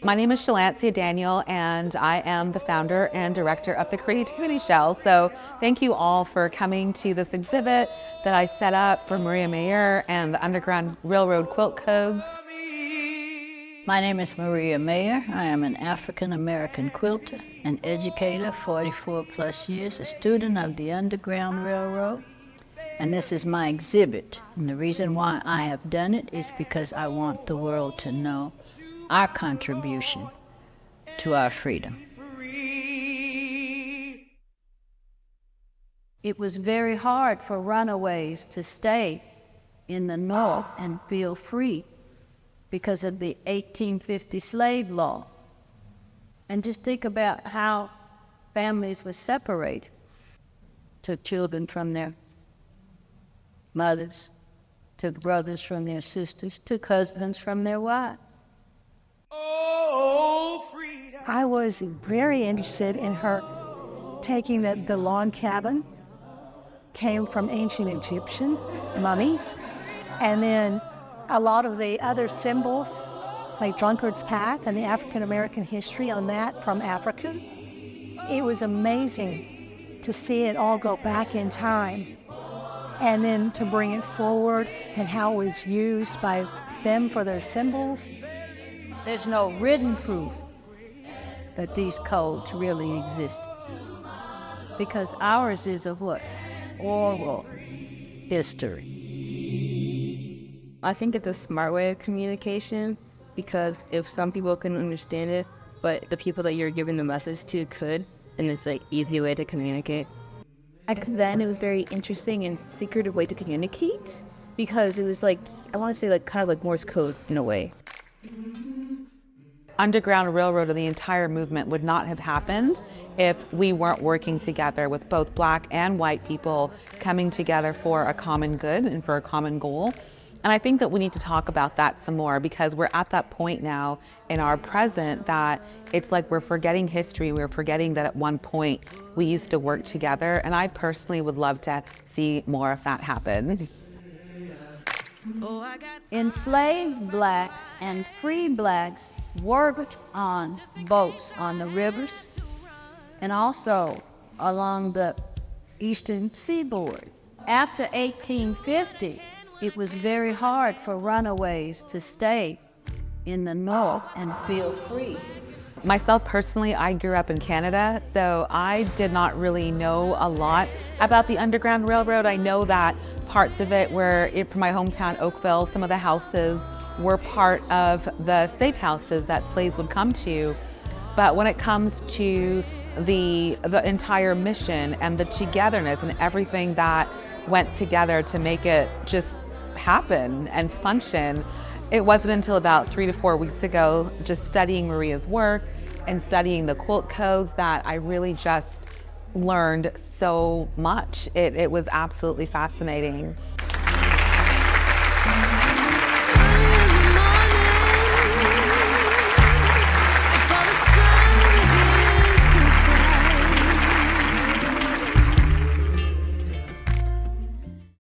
My name is Shalancia Daniel, and I am the founder and director of the Creativity Shell. So thank you all for coming to this exhibit that I set up for Maria Mayer and the Underground Railroad Quilt Codes. My name is Maria Mayer. I am an African-American quilter, an educator, 44 plus years, a student of the Underground Railroad. And this is my exhibit. And the reason why I have done it is because I want the world to know our contribution to our freedom. It was very hard for runaways to stay in the North and feel free because of the 1850 slave law. And just think about how families were separated, took children from their mothers, took brothers from their sisters, took husbands from their wives. I was very interested in her taking the log cabin, came from ancient Egyptian mummies, and then a lot of the other symbols, like Drunkard's Path and the African American history on that from Africa. It was amazing to see it all go back in time and then to bring it forward and how it was used by them for their symbols. There's no written proof that these codes really exist, because ours is a what? Oral history. I think it's a smart way of communication, because if some people couldn't understand it, but the people that you're giving the message to could, then it's an easy way to communicate. Then it was very interesting and secretive way to communicate, because it was like, I want to say like kind of like Morse code in a way. Underground Railroad and the entire movement would not have happened if we weren't working together with both Black and white people coming together for a common good and for a common goal. And I think that we need to talk about that some more, because we're at that point now in our present that it's like we're forgetting history. We're forgetting that at one point we used to work together. And I personally would love to see more of that happen. Enslaved blacks and free blacks worked on boats on the rivers and also along the eastern seaboard. After 1850, it was very hard for runaways to stay in the North and feel free. Myself personally, I grew up in Canada, so I did not really know a lot about the Underground Railroad. I know that parts of it were, from my hometown, Oakville, some of the houses were part of the safe houses that slaves would come to. But when it comes to the entire mission and the togetherness and everything that went together to make it just happen and function, it wasn't until about 3 to 4 weeks ago, just studying Maria's work and studying the quilt codes, that I really just learned so much. It was absolutely fascinating.